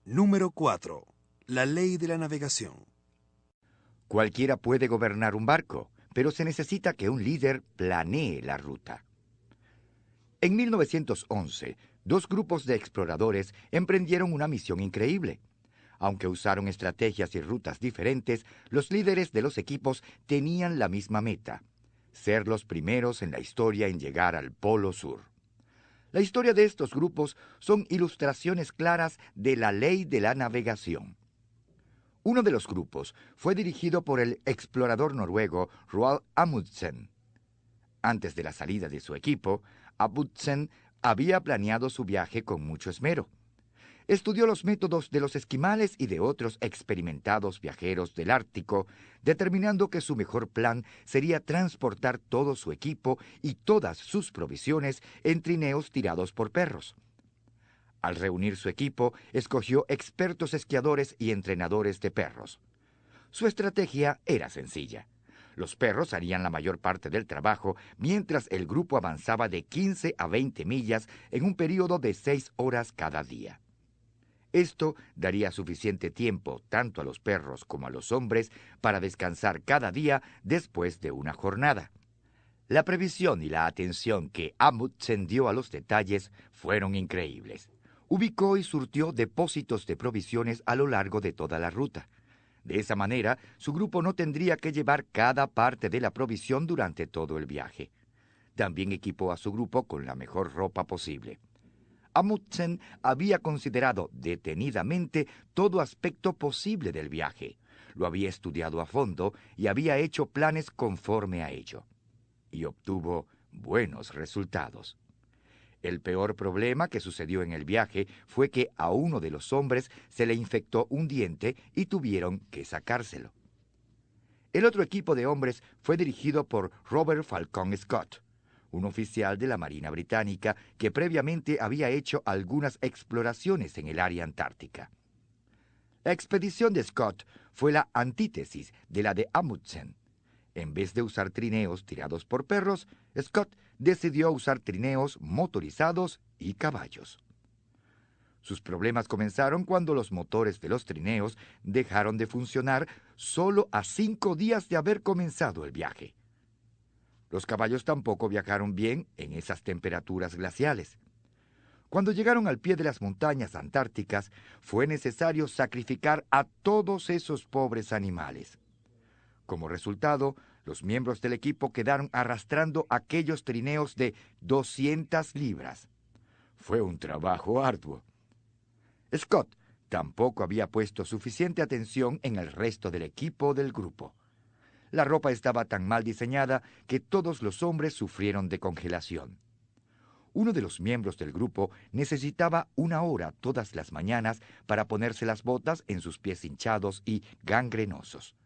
Número 4. La ley de la navegación. Cualquiera puede gobernar un barco, pero se necesita que un líder planee la ruta. En 1911, dos grupos de exploradores emprendieron una misión increíble. Aunque usaron estrategias y rutas diferentes, los líderes de los equipos tenían la misma meta: ser los primeros en la historia en llegar al Polo Sur. La historia de estos grupos son ilustraciones claras de la ley de la navegación. Uno de los grupos fue dirigido por el explorador noruego Roald Amundsen. Antes de la salida de su equipo, Amundsen había planeado su viaje con mucho esmero. Estudió los métodos de los esquimales y de otros experimentados viajeros del Ártico, determinando que su mejor plan sería transportar todo su equipo y todas sus provisiones en trineos tirados por perros. Al reunir su equipo, escogió expertos esquiadores y entrenadores de perros. Su estrategia era sencilla. Los perros harían la mayor parte del trabajo mientras el grupo avanzaba de 15 a 20 millas en un período de 6 horas cada día. Esto daría suficiente tiempo tanto a los perros como a los hombres para descansar cada día después de una jornada. La previsión y la atención que Amundsen dio a los detalles fueron increíbles. Ubicó y surtió depósitos de provisiones a lo largo de toda la ruta. De esa manera, su grupo no tendría que llevar cada parte de la provisión durante todo el viaje. También equipó a su grupo con la mejor ropa posible. Amundsen había considerado detenidamente todo aspecto posible del viaje. Lo había estudiado a fondo y había hecho planes conforme a ello. Y obtuvo buenos resultados. El peor problema que sucedió en el viaje fue que a uno de los hombres se le infectó un diente y tuvieron que sacárselo. El otro equipo de hombres fue dirigido por Robert Falcon Scott, un oficial de la Marina Británica que previamente había hecho algunas exploraciones en el área antártica. La expedición de Scott fue la antítesis de la de Amundsen. En vez de usar trineos tirados por perros, Scott decidió usar trineos motorizados y caballos. Sus problemas comenzaron cuando los motores de los trineos dejaron de funcionar solo a 5 días de haber comenzado el viaje. Los caballos tampoco viajaron bien en esas temperaturas glaciales. Cuando llegaron al pie de las montañas antárticas, fue necesario sacrificar a todos esos pobres animales. Como resultado, los miembros del equipo quedaron arrastrando aquellos trineos de 200 libras. Fue un trabajo arduo. Scott tampoco había puesto suficiente atención en el resto del equipo del grupo. La ropa estaba tan mal diseñada que todos los hombres sufrieron de congelación. Uno de los miembros del grupo necesitaba 1 hora todas las mañanas para ponerse las botas en sus pies hinchados y gangrenosos.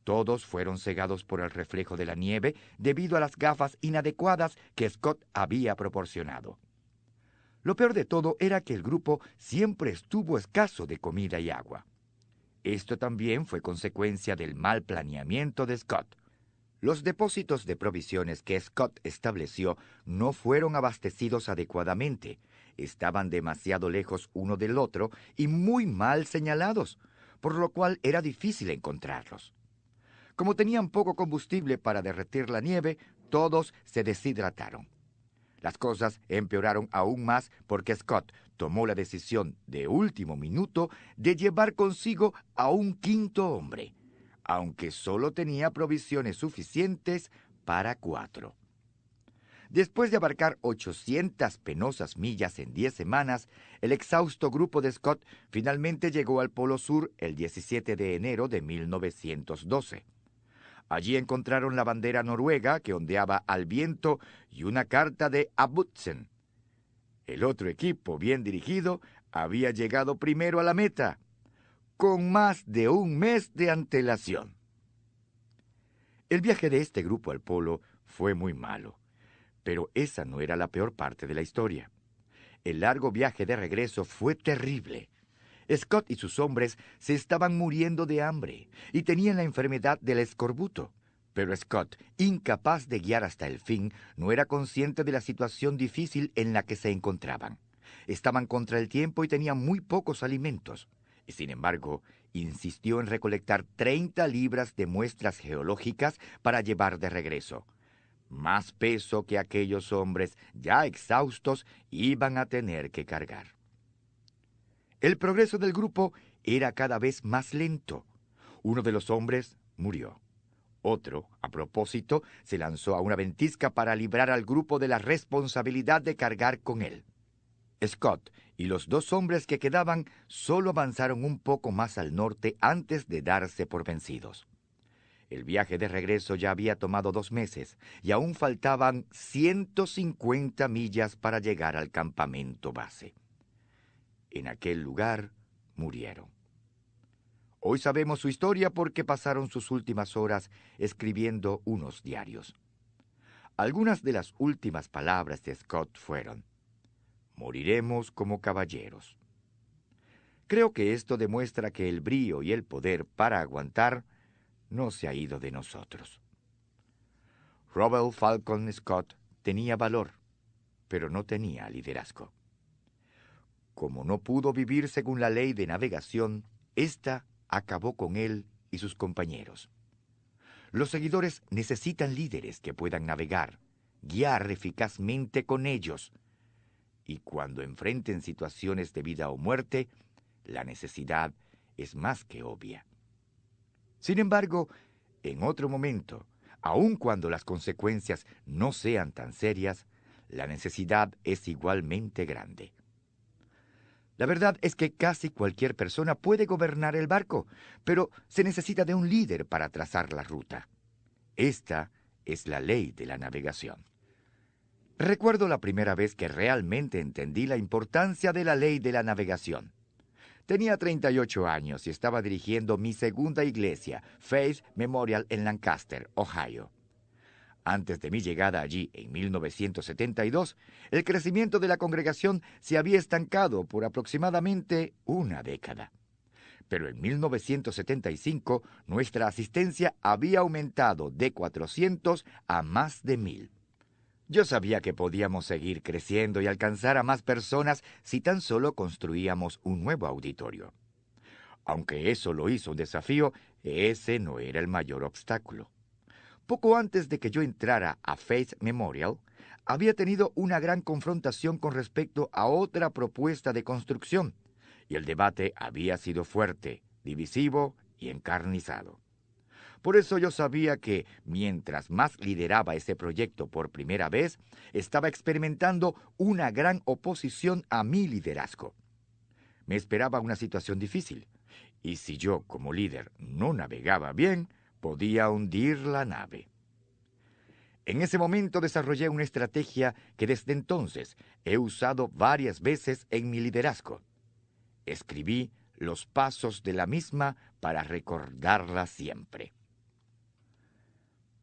Todos fueron cegados por el reflejo de la nieve debido a las gafas inadecuadas que Scott había proporcionado. Lo peor de todo era que el grupo siempre estuvo escaso de comida y agua. Esto también fue consecuencia del mal planeamiento de Scott. Los depósitos de provisiones que Scott estableció no fueron abastecidos adecuadamente, estaban demasiado lejos uno del otro y muy mal señalados, por lo cual era difícil encontrarlos. Como tenían poco combustible para derretir la nieve, todos se deshidrataron. Las cosas empeoraron aún más porque Scott tomó la decisión de último minuto de llevar consigo a un 5.º hombre, aunque solo tenía provisiones suficientes para 4. Después de abarcar 800 penosas millas en 10 semanas, el exhausto grupo de Scott finalmente llegó al Polo Sur el 17 de enero de 1912. Allí encontraron la bandera noruega que ondeaba al viento y una carta de Amundsen. El otro equipo, bien dirigido, había llegado primero a la meta, con más de 1 mes de antelación. El viaje de este grupo al polo fue muy malo, pero esa no era la peor parte de la historia. El largo viaje de regreso fue terrible. Scott y sus hombres se estaban muriendo de hambre y tenían la enfermedad del escorbuto. Pero Scott, incapaz de guiar hasta el fin, no era consciente de la situación difícil en la que se encontraban. estaban contra el tiempo y tenían muy pocos alimentos. Y sin embargo, insistió en recolectar 30 libras de muestras geológicas para llevar de regreso. Más peso que aquellos hombres, ya exhaustos, iban a tener que cargar. El progreso del grupo era cada vez más lento. Uno de los hombres murió. Otro, a propósito, se lanzó a una ventisca para librar al grupo de la responsabilidad de cargar con él. Scott y los 2 hombres que quedaban solo avanzaron un poco más al norte antes de darse por vencidos. El viaje de regreso ya había tomado 2 meses y aún faltaban 150 millas para llegar al campamento base. En aquel lugar murieron. Hoy sabemos su historia porque pasaron sus últimas horas escribiendo unos diarios. Algunas de las últimas palabras de Scott fueron: «Moriremos como caballeros». Creo que esto demuestra que el brío y el poder para aguantar no se ha ido de nosotros. Robert Falcon Scott tenía valor, pero no tenía liderazgo. Como no pudo vivir según la ley de navegación, ésta acabó con él y sus compañeros. Los seguidores necesitan líderes que puedan navegar, guiar eficazmente con ellos. Y cuando enfrenten situaciones de vida o muerte, la necesidad es más que obvia. Sin embargo, en otro momento, aun cuando las consecuencias no sean tan serias, la necesidad es igualmente grande. La verdad es que casi cualquier persona puede gobernar el barco, pero se necesita de un líder para trazar la ruta. Esta es la ley de la navegación. Recuerdo la primera vez que realmente entendí la importancia de la ley de la navegación. Tenía 38 años y estaba dirigiendo mi segunda iglesia, Faith Memorial, en Lancaster, Ohio. Antes de mi llegada allí en 1972, el crecimiento de la congregación se había estancado por aproximadamente una década. Pero en 1975, nuestra asistencia había aumentado de 400 a más de 1,000. Yo sabía que podíamos seguir creciendo y alcanzar a más personas si tan solo construíamos un nuevo auditorio. Aunque eso lo hizo un desafío, ese no era el mayor obstáculo. Poco antes de que yo entrara a Faith Memorial, había tenido una gran confrontación con respecto a otra propuesta de construcción, y el debate había sido fuerte, divisivo y encarnizado. Por eso yo sabía que, mientras más lideraba ese proyecto por primera vez, estaba experimentando una gran oposición a mi liderazgo. Me esperaba una situación difícil, y si yo, como líder, no navegaba bien, podía hundir la nave. En ese momento desarrollé una estrategia que desde entonces he usado varias veces en mi liderazgo. Escribí los pasos de la misma para recordarla siempre.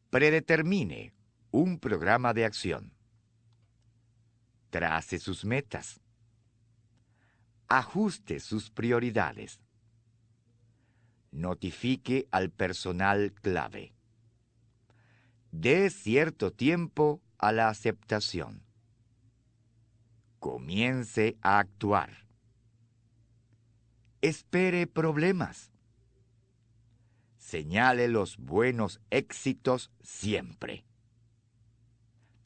Predetermine un programa de acción. Trace sus metas. Ajuste sus prioridades. Notifique al personal clave. Dé cierto tiempo a la aceptación. Comience a actuar. Espere problemas. Señale los buenos éxitos siempre.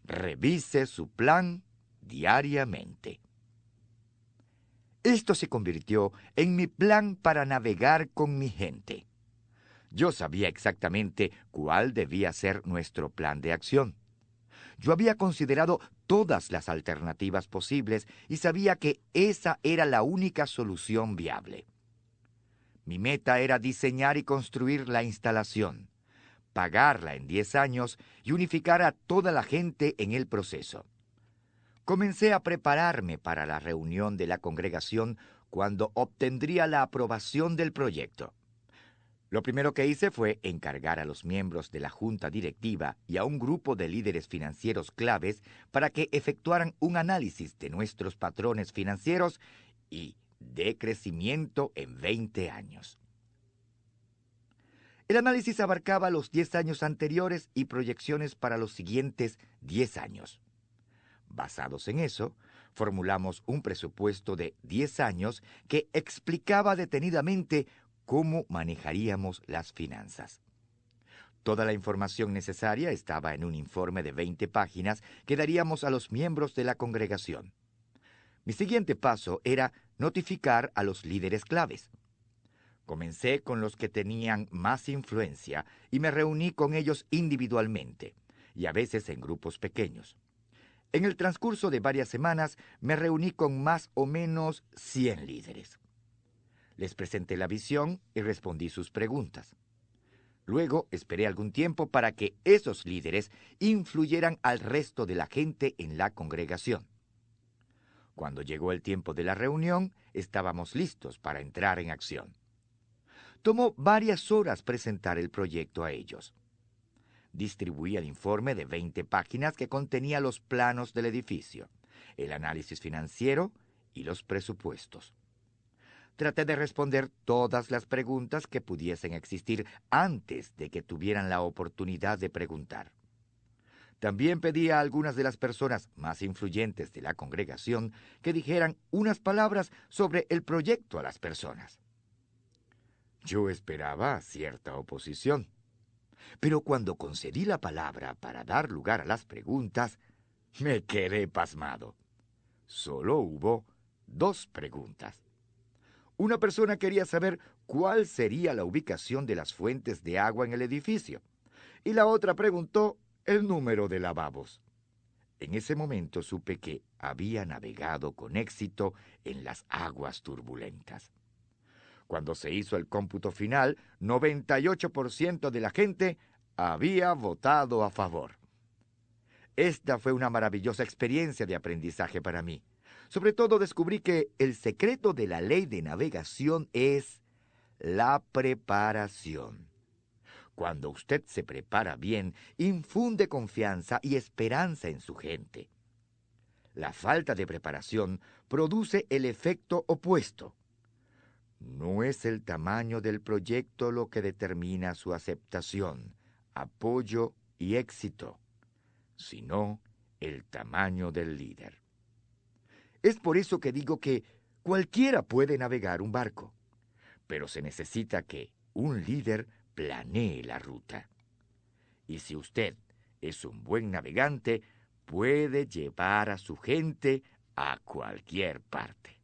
Revise su plan diariamente. Esto se convirtió en mi plan para navegar con mi gente. Yo sabía exactamente cuál debía ser nuestro plan de acción. Yo había considerado todas las alternativas posibles y sabía que esa era la única solución viable. Mi meta era diseñar y construir la instalación, pagarla en 10 años y unificar a toda la gente en el proceso. Comencé a prepararme para la reunión de la congregación cuando obtendría la aprobación del proyecto. Lo primero que hice fue encargar a los miembros de la junta directiva y a un grupo de líderes financieros claves para que efectuaran un análisis de nuestros patrones financieros y de crecimiento en 20 años. El análisis abarcaba los 10 años anteriores y proyecciones para los siguientes 10 años. Basados en eso, Formulamos un presupuesto de 10 años que explicaba detenidamente cómo manejaríamos las finanzas. Toda la información necesaria estaba en un informe de 20 páginas que daríamos a los miembros de la congregación. Mi siguiente paso era notificar a los líderes claves. Comencé con los que tenían más influencia y me reuní con ellos individualmente, y a veces en grupos pequeños. En el transcurso de varias semanas me reuní con más o menos 100 líderes. Les presenté la visión y respondí sus preguntas. Luego esperé algún tiempo para que esos líderes influyeran al resto de la gente en la congregación. Cuando llegó el tiempo de la reunión, estábamos listos para entrar en acción. Tomó varias horas presentar el proyecto a ellos. Distribuí el informe de 20 páginas que contenía los planos del edificio, el análisis financiero y los presupuestos. Traté de responder todas las preguntas que pudiesen existir antes de que tuvieran la oportunidad de preguntar. También pedí a algunas de las personas más influyentes de la congregación que dijeran unas palabras sobre el proyecto a las personas. Yo esperaba cierta oposición. Pero cuando concedí la palabra para dar lugar a las preguntas, me quedé pasmado. Solo hubo 2 preguntas. Una persona quería saber cuál sería la ubicación de las fuentes de agua en el edificio, y la otra preguntó el número de lavabos. En ese momento supe que había navegado con éxito en las aguas turbulentas. Cuando se hizo el cómputo final, 98% de la gente había votado a favor. Esta fue una maravillosa experiencia de aprendizaje para mí. Sobre todo descubrí que el secreto de la ley de navegación es la preparación. Cuando usted se prepara bien, infunde confianza y esperanza en su gente. La falta de preparación produce el efecto opuesto. No es el tamaño del proyecto lo que determina su aceptación, apoyo y éxito, sino el tamaño del líder. Es por eso que digo que cualquiera puede navegar un barco, pero se necesita que un líder planee la ruta. Y si usted es un buen navegante, puede llevar a su gente a cualquier parte.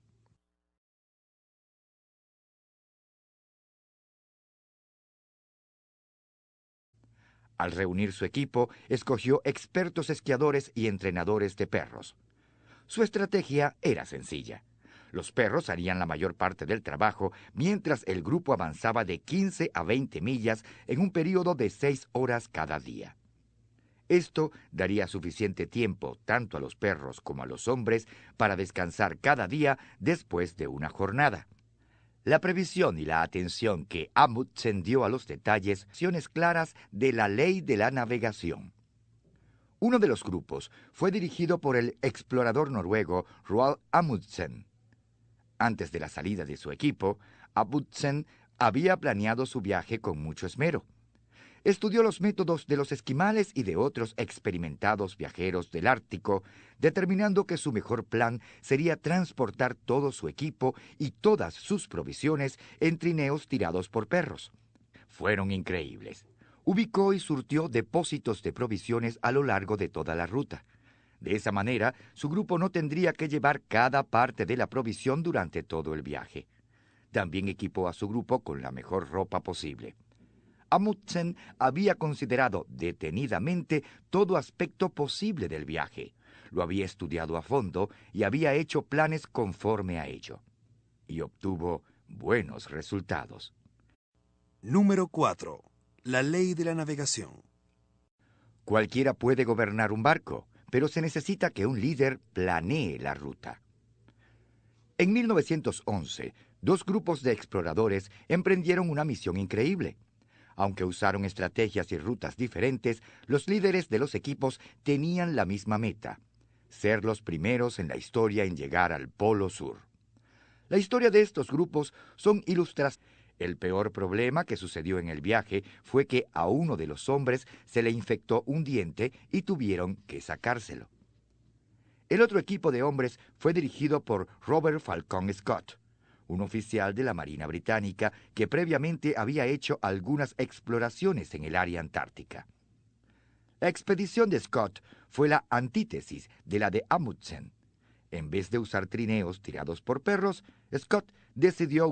Al reunir su equipo, escogió expertos esquiadores y entrenadores de perros. Su estrategia era sencilla. Los perros harían la mayor parte del trabajo mientras el grupo avanzaba de 15 a 20 millas en un período de 6 horas cada día. Esto daría suficiente tiempo tanto a los perros como a los hombres para descansar cada día después de una jornada. La previsión y la atención que Amundsen dio a los detalles son claras de la ley de la navegación. Uno de los grupos fue dirigido por el explorador noruego Roald Amundsen. Antes de la salida de su equipo, Amundsen había planeado su viaje con mucho esmero. Estudió los métodos de los esquimales y de otros experimentados viajeros del Ártico, determinando que su mejor plan sería transportar todo su equipo y todas sus provisiones en trineos tirados por perros. Fueron increíbles. Ubicó y surtió depósitos de provisiones a lo largo de toda la ruta. De esa manera, su grupo no tendría que llevar cada parte de la provisión durante todo el viaje. También equipó a su grupo con la mejor ropa posible. Amundsen había considerado detenidamente todo aspecto posible del viaje. Lo había estudiado a fondo y había hecho planes conforme a ello. Y obtuvo buenos resultados. Número 4. La ley de la navegación. Cualquiera puede gobernar un barco, pero se necesita que un líder planee la ruta. En 1911, 2 grupos de exploradores emprendieron una misión increíble. Aunque usaron estrategias y rutas diferentes, los líderes de los equipos tenían la misma meta: ser los primeros en la historia en llegar al Polo Sur. La historia de estos grupos son ilustraciones. El peor problema que sucedió en el viaje fue que a uno de los hombres se le infectó un diente y tuvieron que sacárselo. El otro equipo de hombres fue dirigido por Robert Falcon Scott, un oficial de la Marina Británica que previamente había hecho algunas exploraciones en el área antártica. La expedición de Scott fue la antítesis de la de Amundsen. En vez de usar trineos tirados por perros, Scott decidió